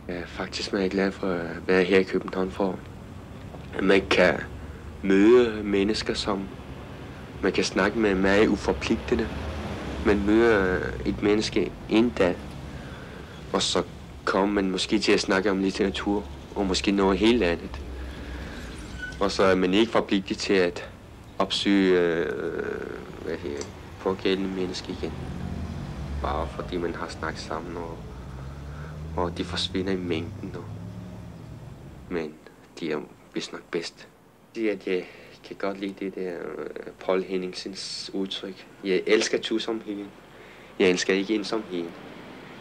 Jeg er faktisk meget glad for at være her i København, for at man kan møde mennesker, som man kan snakke med meget uforpligtende. Man møder et menneske en dag, og så kommer man måske til at snakke om litteratur, og måske noget helt andet. Og så er man ikke forpligtet til at opsøge pågældende menneske igen. Bare fordi man har snakket sammen, og de forsvinder i mængden. Men de er vist nok bedst. At jeg kan godt lide det der Poul Henningsens udtryk. Jeg elsker tosomheden. Jeg elsker ikke ensomheden.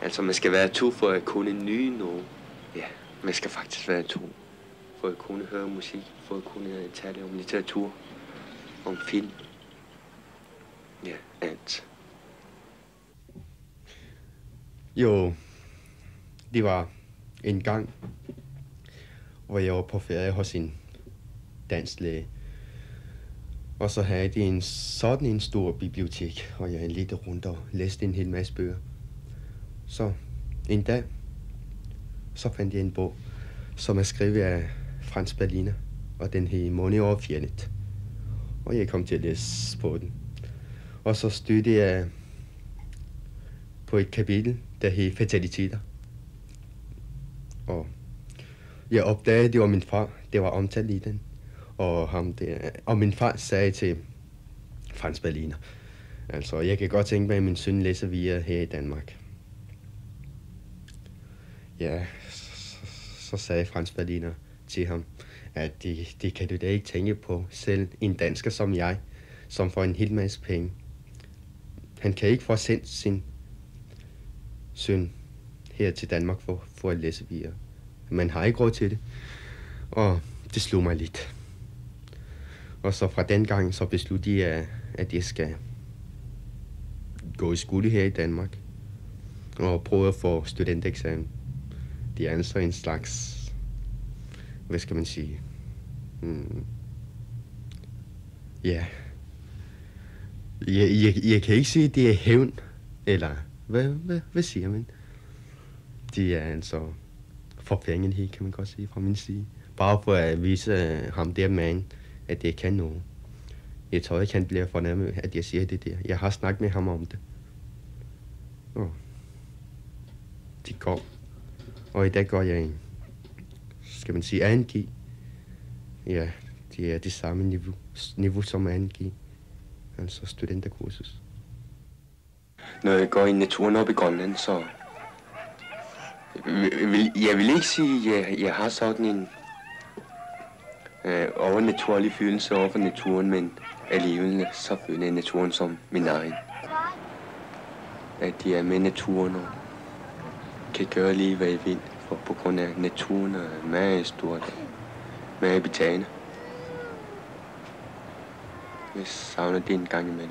Altså man skal være to for at kunne nyde noget. Ja, man skal faktisk være to. For at kunne høre musik, for at kunne tale om litteratur, om film. Ja, alt. Jo, det var en gang, hvor jeg var på ferie hos en dansklæge. Og så havde de sådan en stor bibliotek, og jeg lidt rundt og læste en hel masse bøger. Så en dag, så fandt jeg en bog, som er skrevet af Frans Berliner, og den hed Måne over fjeldet. Og jeg kom til at læse på den. Og så stødte jeg på et kapitel, der hed Fataliteter. Og jeg opdagede, at det var min far, det var omtalt i den. Og min far sagde til Frans Berliner, altså jeg kan godt tænke mig, at min søn læser via her i Danmark. Ja, så sagde Frans Berliner til ham, at det kan du da ikke tænke på, selv en dansker som jeg, som får en hel masse penge. Han kan ikke få sendt sin søn her til Danmark for at læse via. Man har ikke råd til det, og det slog mig lidt. Og så fra den gang så besluttede jeg, at jeg skal gå i skole her i Danmark og prøve at få studenteksamen. Det er altså en slags, hvad skal man sige, ja, jeg kan ikke sige, at det er hævn, eller hvad siger man? Det er altså forfængelighed, kan man godt sige, fra min side. Bare for at vise ham der mand, at jeg kan noget. Jeg tror ikke, han bliver fornærmet, at jeg siger det der. Jeg har snakket med ham om det. Det går. Og i dag går jeg en, skal man sige, 2G. Ja, det er det samme niveau som 2G. Altså studenterkursus. Når jeg går i naturen op i Grønland, så jeg vil ikke sige, at jeg har sådan en overnaturlig følelse over for naturen, men alligevel så føler jeg naturen som min egen. At jeg er med naturen og kan gøre lige, hvad jeg vil, for på grund af naturen er meget stort, meget betagende. Jeg savner det en gang imellem.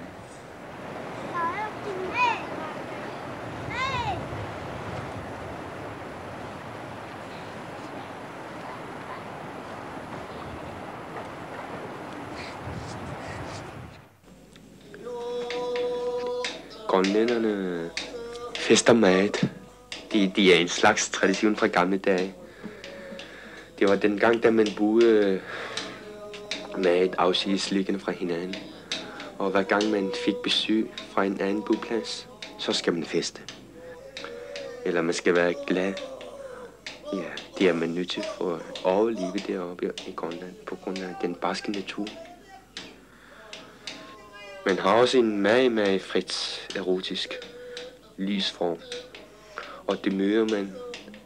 Grønlænderne fester meget. De er en slags tradition fra gamle dage. Det var den gang, da man boede med et afsides liggende fra hinanden. Og hver gang man fik besøg fra en anden boplads, så skal man feste. Eller man skal være glad. Ja, det er man nødt til for at overleve deroppe i Grønland på grund af den barske natur. Man har også en meget frit erotisk lysform. Og det møder man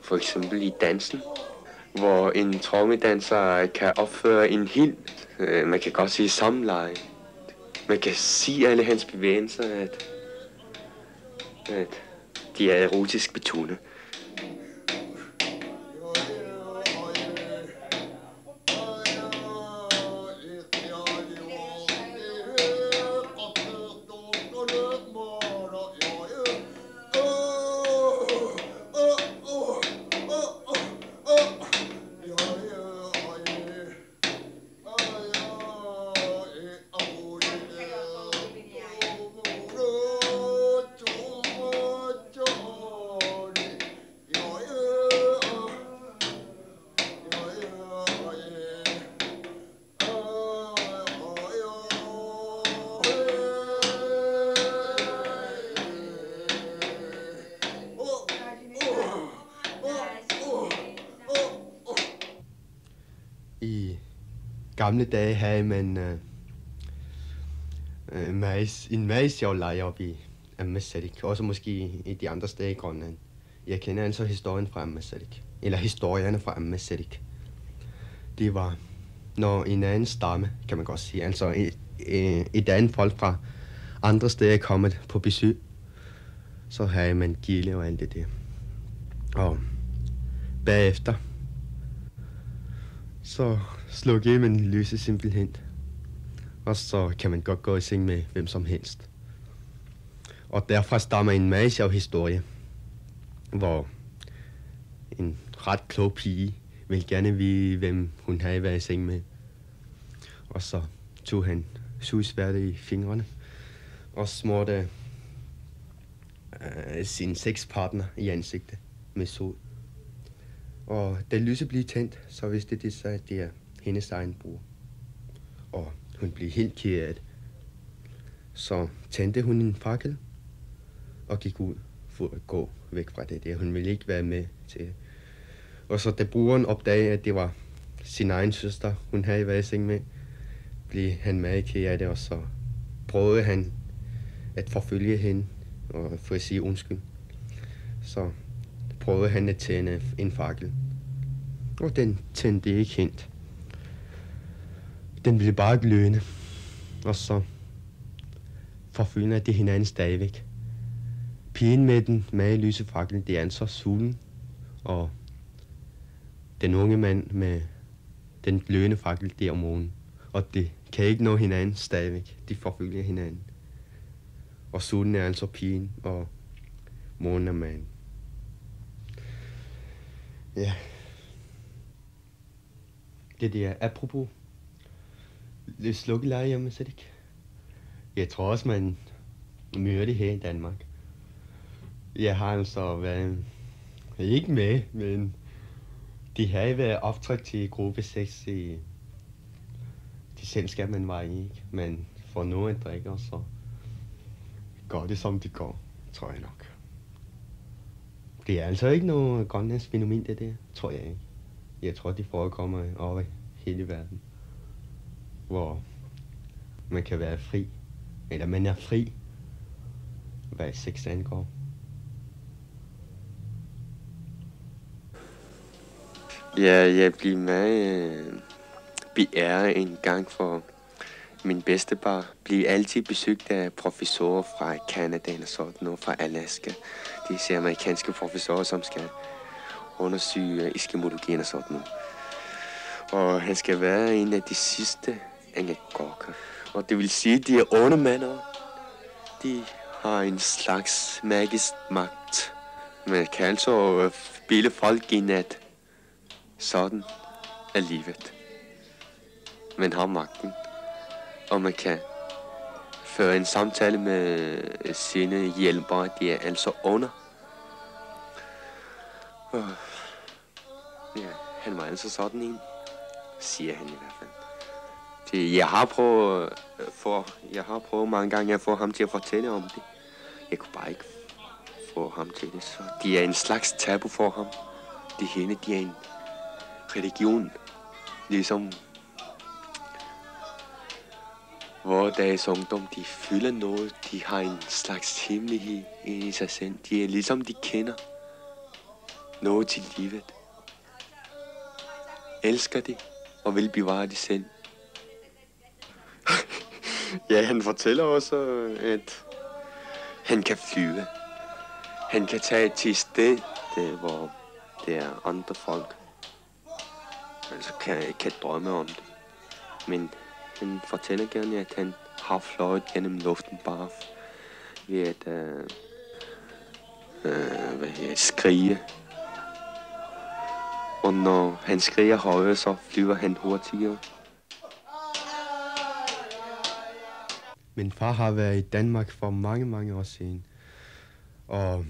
for eksempel i dansen, hvor en trommedanser kan opføre en helt, man kan godt sige samleje. Man kan sige alle hans bevægelser, at de er erotisk betonet. gamle dage havde man en meget sjov lejr oppe i Ammassalik. Også måske i de andre steder i Grønland. Jeg kender altså historien fra Ammassalik. Eller historierne fra Ammassalik. Det var, når en anden stamme, kan man godt sige, altså et andet folk fra andre steder kommet på besøg, så havde man gilde og alt det der. Og bagefter, så slukkede man lyset simpelthen. Og så kan man godt gå i seng med hvem som helst. Og derfra stammer en meget sjov historie, hvor en ret klog pige ville gerne vide, hvem hun havde været i seng med. Og så tog han sugesværdet i fingrene og smurte sin sexpartner i ansigtet med sod. Og da lyset blev tændt, så vidste det sig, at det er hendes egen bror. Og hun blev helt ked af det. Så tændte hun en fakkel og gik ud for at gå væk fra det der. Hun ville ikke være med til det. Og så da brugeren opdagede, at det var sin egen søster, hun havde været i seng med, blev han meget ked af det, og så prøvede han at forfølge hende og for at sige undskyld. Så prøvede han at tænde en fakkel. Og den tændte ikke hent. Den blev bare glødende. Og så forfølger de hinanden stadigvæk. Pigen med den meget lyse fakkel, det er altså sulten. Og den unge mand med den glødende fakkel, det er om morgenen. Og det kan ikke nå hinanden stadigvæk. De forfølger hinanden. Og sulten er altså pigen, og morgenen er manden. Ja. Det der, apropos slukkelejre hjemme, så det ikke. Jeg tror også, man møder det her i Danmark. Jeg har altså været, ikke med, men de har været optrykt til gruppe 6 i de selskab, man var i, ikke? Man får noget at drikke, og så går det, som det går, tror jeg nok. Det er altså ikke noget grønlandsk fænomen, det der, tror jeg ikke. Jeg tror, det forekommer over hele verden, hvor man kan være fri, eller man er fri, hvad sex angår. Ja, jeg blev meget beæret en gang for min bedstefar. Blev altid besøgt af professorer fra Canada eller sådan noget, fra Alaska. De er amerikanske professorer, som skal undersøge eskimologien og sådan noget. Og han skal være en af de sidste angekårker. Og det vil sige, at de er onde mænd. De har en slags magisk magt. Man kan altså spille folk ind, at sådan er livet. Man har magten, og man kan føre en samtale med sine hjælpere. De er altså under. Ja, han var altså sådan en, siger han i hvert fald. Jeg har prøvet mange gange at få ham til at fortælle om det. Jeg kunne bare ikke få ham til det. Så de er en slags tabu for ham. De er en religion. Ligesom hvor deres ungdom, de fylder noget. De har en slags hemmelighed i sig selv. De er ligesom de kender noget til livet. Elsker det og vil bevare det selv. Ja, han fortæller også, at han kan flyve. Han kan tage til et sted, hvor der er andre folk. Altså kan drømme om det. Men han fortæller gerne, at han har fløjet gennem luften bare ved at skrige. Og når han skriger højere, så flyver han hurtigere. Min far har været i Danmark for mange, mange år siden. Og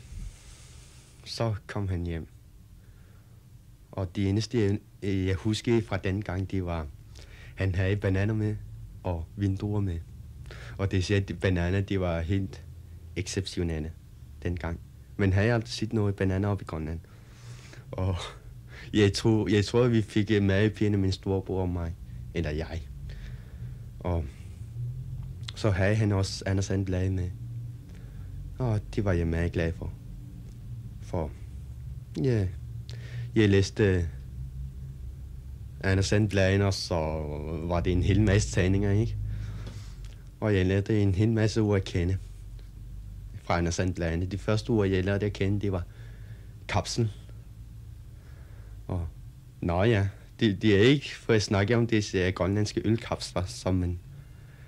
så kom han hjem. Og det eneste, jeg husker fra den gang, det var, han havde bananer med og vinduer med. Og det siger, at bananer, det var helt exceptionelle dengang. Men havde jeg aldrig set noget bananer op i Grønland. Og jeg tror, vi fik madpinde min storebror og mig eller jeg. Og så havde han også Anders And Blade med. Og det var jeg meget glad for. For ja, jeg læste Anders And Blade, og så var det en hel masse tegninger, ikke? Og jeg lærte en hel masse ord at kende fra Anders And Blade. De første ord, jeg lærte at kende, det var kapsel. Og nå ja, det er ikke for at snakke om disse grønlandske ølkapsler, som man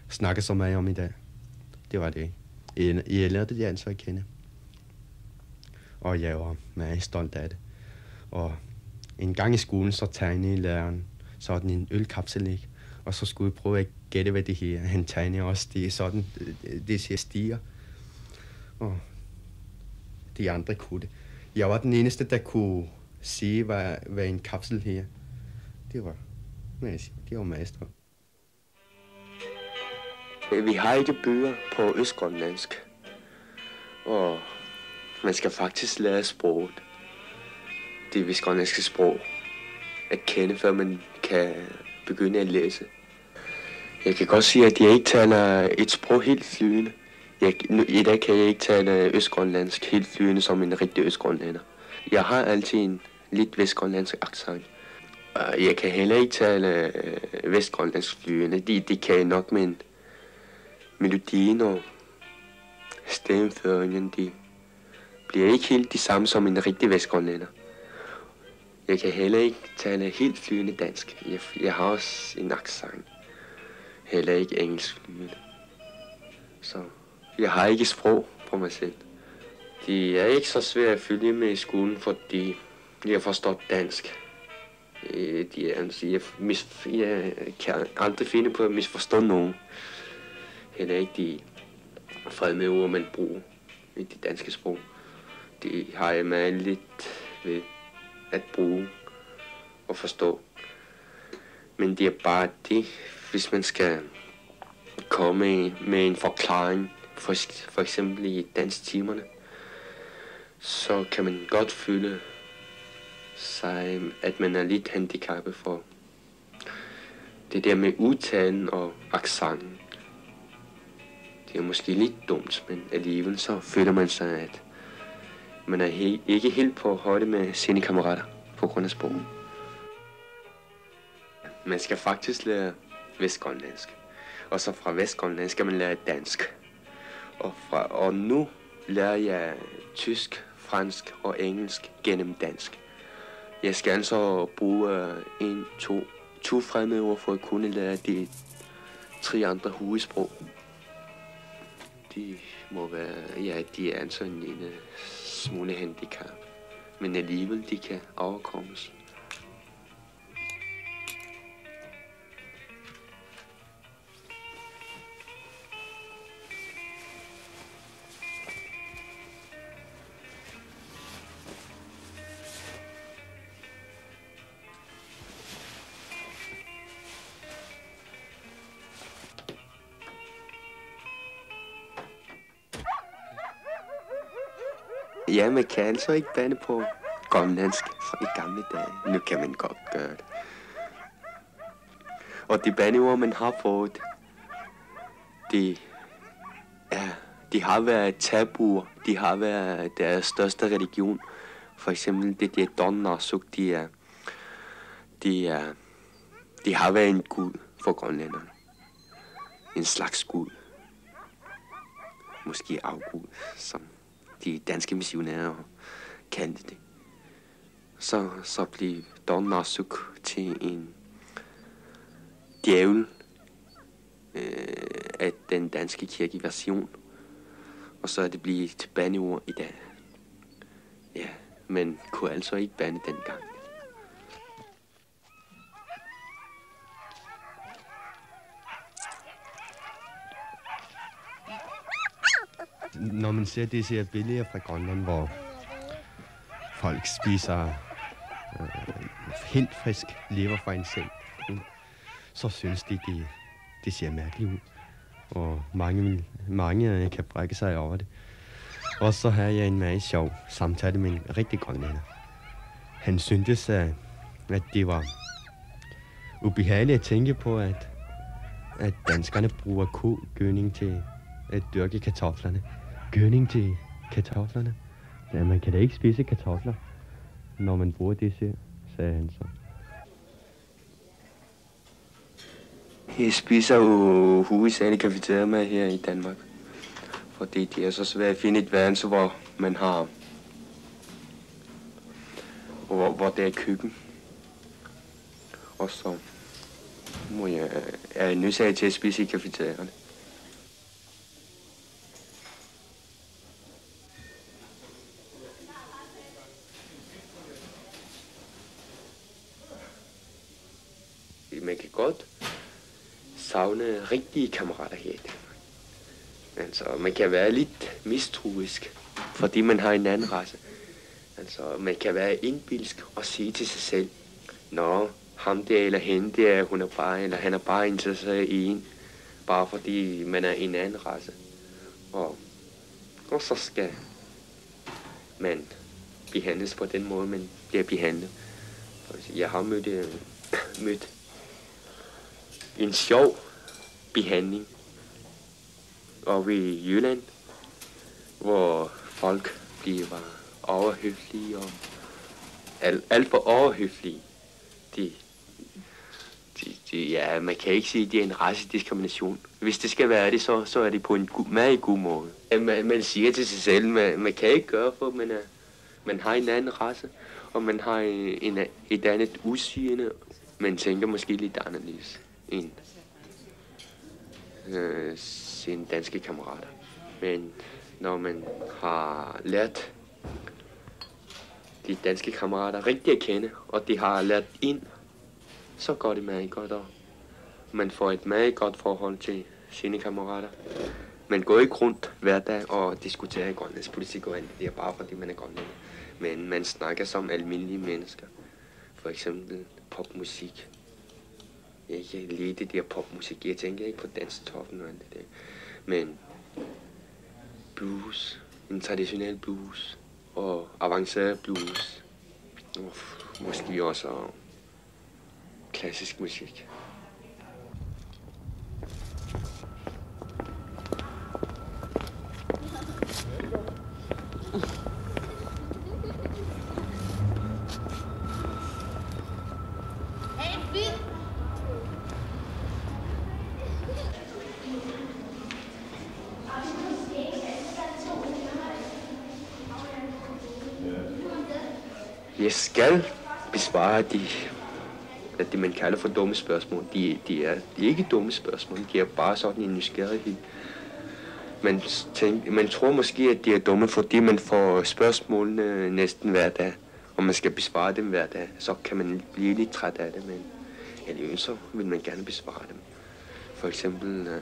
snakker så meget om i dag. Det var det. Jeg lærte det altså at kende. Og jeg var meget stolt af det. Og en gang i skolen, så tegnede læreren sådan en ølkapsel, ikke? Og så skulle vi prøve at gætte, hvad det her. Han tegnede også det ser stiger. Og de andre kunne det. Jeg var den eneste, der kunne sige, hvad en kapsel her. Det var meget stort. Vi har ikke bøger på østgrønlandsk, og man skal faktisk lære sproget, det vestgrønlandske sprog, at kende, før man kan begynde at læse. Jeg kan godt sige, at jeg ikke taler et sprog helt flydende. I dag kan jeg ikke tale østgrønlandsk helt flydende som en rigtig østgrønlander. Jeg har altid en lidt vestgrønlandsk accent. Jeg kan heller ikke tale vestgrønlandsk flydende. Det kan jeg nok, men melodien og stemmeføringen, de bliver ikke helt de samme som en rigtig vestgrønlander. Jeg kan heller ikke tale helt flydende dansk. Jeg har også en accent. Heller ikke engelsk flydende. Så jeg har ikke sprog på mig selv. Det er ikke så svært at følge med i skolen, fordi jeg forstår dansk. Jeg kan aldrig finde på at misforstå nogen. Heller ikke de fremmede ord, man bruger i det danske sprog. Det har jeg meget lidt ved at bruge og forstå. Men det er bare det, hvis man skal komme med en forklaring, for eksempel i dansktimerne, så kan man godt føle sig, at man er lidt handicappet for det der med udtalen og accenten. Det er måske lidt dumt, men alligevel så føler man sig, at man er ikke helt på højde med sine kammerater på grund af sproget. Man skal faktisk lære vestgrønlandsk, og så fra vestgrønlandsk skal man lære dansk. Og nu lærer jeg tysk, fransk og engelsk gennem dansk. Jeg skal altså bruge to fremmede ord for at kunne lære de 3 andre hovedsprog. De må være, ja, de er altså en lille smule handicap, men alligevel de kan overkommes. Ja, man kan altså ikke bande på grønlandsk fra i gamle dage. Nu kan man godt gøre det. Og de bandeord, man har fået, de har været tabuer. De har været deres største religion. For eksempel det der Donnarsuk, de har været en gud for grønlænderne. En slags gud. Måske afgud, som de danske missionærer kaldte det. Så blev Donnarsuk til en djævel af den danske kirkeversion. Og så er det blevet til bandeord i dag. Ja, men kunne altså ikke bande dengang. Når man ser disse billeder fra Grønland, hvor folk spiser helt frisk lever fra en selv, så synes de ser mærkeligt ud. Og mange kan brække sig over det. Og så har jeg en meget sjov samtale med en rigtig grønlænder. Han syntes, at det var ubehageligt at tænke på, at danskerne bruger kogødning til at dyrke kartoflerne. Gødning til kartoflerne? Ja, man kan da ikke spise kartofler, når man bruger det, sagde han så. Jeg spiser jo hovedsageligt kafeteriamad her i Danmark. Fordi det er så svært at finde et værelse, hvor man har... Hvor der er køkken. Og så er jeg nødsaget til at spise i kafeterierne. Man kan godt savne rigtige kammerater her i Danmark. Altså, man kan være lidt mistroisk, fordi man har en anden race. Altså, man kan være indbilsk og sige til sig selv, nå, ham der eller hende der, hun er bare, eller han er bare interesseret i en, bare fordi man er en anden race. Og så skal man behandles på den måde, man bliver behandlet. Jeg har mødt en sjov behandling oppe i Jylland, hvor folk bliver overhøflige og alt for overhøflige. Ja, man kan ikke sige, at det er en racediskrimination. Hvis det skal være det, så er det på en meget god måde. Man siger til sig selv, man kan ikke gøre, for man har en anden race, og man har et andet udseende. Man tænker måske lidt anderledes end sine danske kammerater. Men når man har lært de danske kammerater rigtig at kende, og de har lært ind, så går det meget godt, og man får et meget godt forhold til sine kammerater. Man går ikke rundt hver dag og diskuterer grønlandsk politik og alt det er bare fordi man er grønlænder. Men man snakker som almindelige mennesker. For eksempel popmusik. Jeg kan lide det der popmusik. Jeg tænker ikke på Danstoppen og alt det der. Men blues, en traditionel blues og avanceret blues. Måske også klassisk musik. Jeg skal besvare det man kalder for dumme spørgsmål. De er ikke dumme spørgsmål, de er bare sådan en nysgerrighed. Man tror måske, at de er dumme, fordi man får spørgsmålene næsten hver dag, og man skal besvare dem hver dag. Så kan man blive lidt træt af det, men alligevel så vil man gerne besvare dem. For eksempel,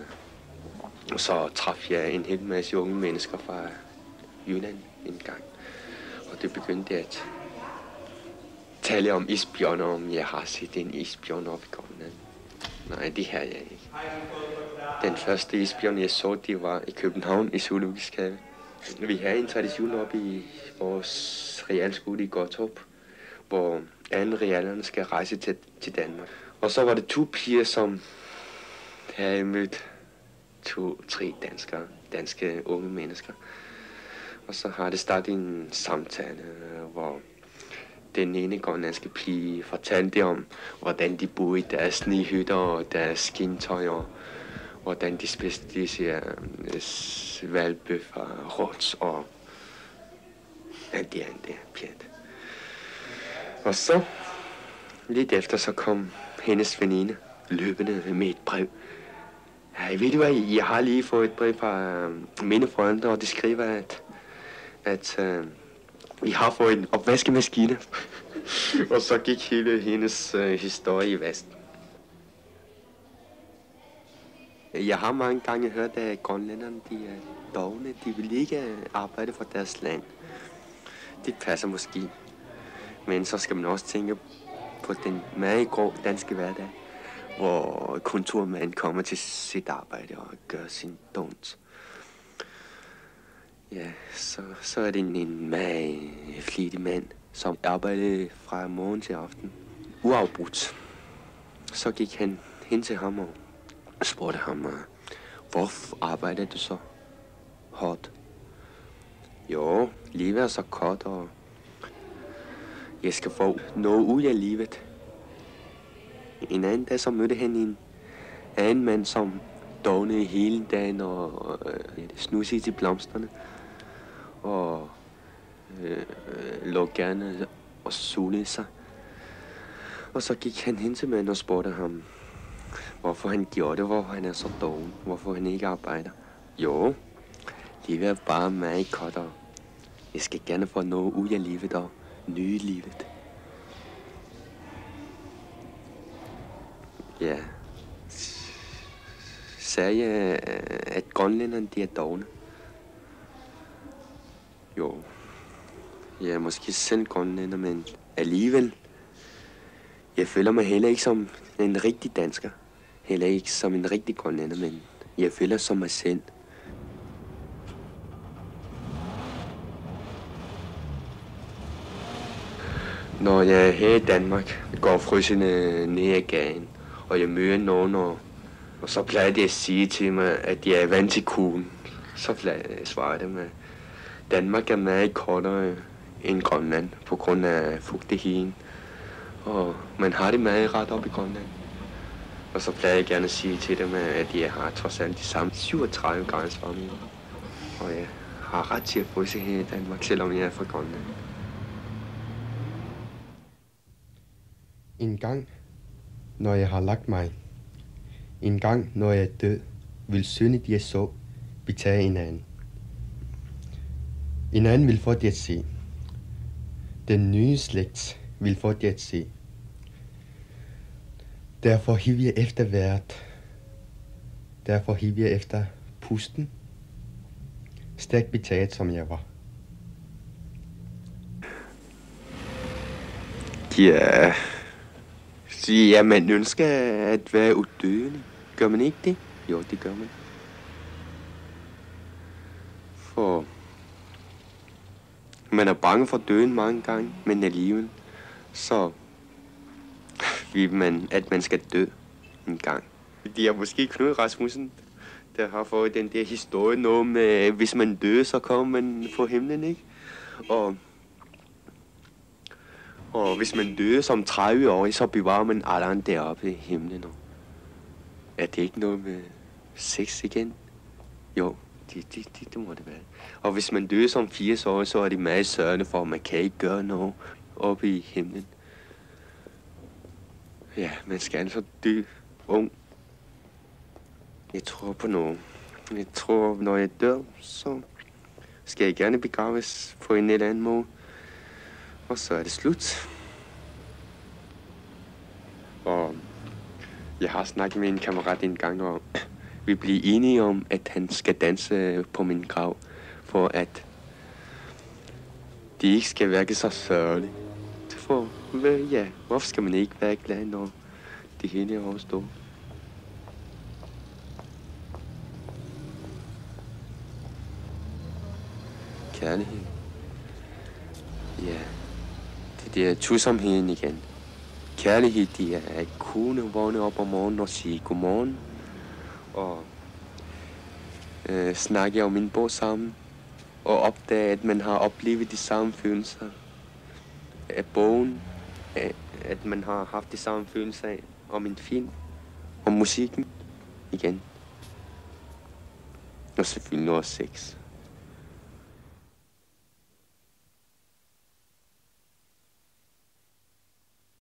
så traf jeg en hel masse unge mennesker fra Jylland en gang, og det begyndte at tale om isbjørner, om jeg har set en isbjørn op i Grønland. Nej, det har jeg ikke. Den første isbjørn, jeg så, det var i København i Zoologisk Have. Vi har en tradition oppe i vores realskole i Godthåb, hvor alle realerne skal rejse til Danmark. Og så var det 2 piger, som havde mødt 2-3 danske unge mennesker. Og så har det startet en samtale, hvor den ene grønlandske pige fortalte om, hvordan de boede i deres snehytter og deres skintøj, og hvordan de spiste disse valbøffer, rots og alt det andet pjat. Og så, lidt efter, så kom hendes veninde løbende med et brev. Hey, ved du hvad, jeg har lige fået et brev fra mine forældre, og de skriver, at vi har fået en opvaskemaskine. Og så gik hele hendes historie i vasten. Jeg har mange gange hørt, at grønlænderne de er dovne. De vil ikke arbejde for deres land. Det passer måske. Men så skal man også tænke på den meget grå danske hverdag, hvor kontormanden kommer til sit arbejde og gør sin dons. Ja, så er det en meget flittig mand, som arbejder fra morgen til aften. Uafbrudt. Så gik han hen til ham og spurgte ham, hvorfor arbejder du så hårdt? Jo, livet er så kort, og jeg skal få noget ud af livet. En anden dag så mødte han en anden mand, som dognede hele dagen og snusede til blomsterne. Og lå gerne og solede sig. Og så gik han hen til manden og spurgte ham, hvorfor han gjorde det, hvorfor han er så doven, hvorfor han ikke arbejder. Jo, livet er bare meget kort, og jeg skal gerne få noget ud af livet og nyde livet. Ja, sagde jeg, at grønlænderne de er dovne? Jo, jeg er måske selv grønlænder, men alligevel, jeg føler mig heller ikke som en rigtig dansker. Heller ikke som en rigtig grønlænder, men jeg føler som mig selv. Når jeg er her i Danmark, går frysende ned ad gaden, og jeg møder nogen, og så plejer de at sige til mig, at jeg er vant til kuglen. Så plejer jeg at svare dem, at Danmark er meget kortere end Grønland, på grund af fugtigheden. Og man har det meget ret op i Grønland. Og så plejer jeg gerne at sige til dem, at jeg har trods alt de samme 37 graders varme. Og jeg har ret til at fryse her i Danmark, selvom jeg er fra Grønland. En gang, når jeg har lagt mig, en gang, når jeg er død, vil syndet jeg så betage en anden. En anden vil få det at se. Den nye slægt vil få det at se. Derfor hiver jeg efter vejret. Derfor hiver jeg efter pusten. Stærkt betaget som jeg var. Ja, man ønsker at være udødelig. Gør man ikke det? Jo, det gør man. For man er bange for døden mange gange, men alligevel så vil man, at man skal dø en gang. Det er måske Knud Rasmussen, der har fået den der historie noget med, hvis man dør, så kommer man på himlen, ikke? Og hvis man dør som 30-årig, så bevarer man alderen deroppe i himlen. Er det ikke noget med sex igen? Jo, det må det være. Og hvis man dør som 80-årig, så er det meget sørgende for, at man kan ikke gøre noget oppe i himlen. Ja, man skal altså dø ung. Jeg tror på noget. Jeg tror, når jeg dør, så skal jeg gerne begraves på en eller anden måde. Og så er det slut. Og jeg har snakket med en kammerat en gang, og vi blev enige om, at han skal danse på min grav, for at det ikke skal virke så sørgeligt. For ja, hvorfor skal man ikke være glad, når det hele er overstået? Kærlighed. Ja, det er tusomheden igen. Kærlighed, det er at kunne vågne op om morgenen og sige godmorgen. Og snakke om en bog sammen. Og opdage, at man har oplevet de samme følelser af bogen. At man har haft de samme følelser af om en film. Om musikken igen. Og selvfølgelig også sex.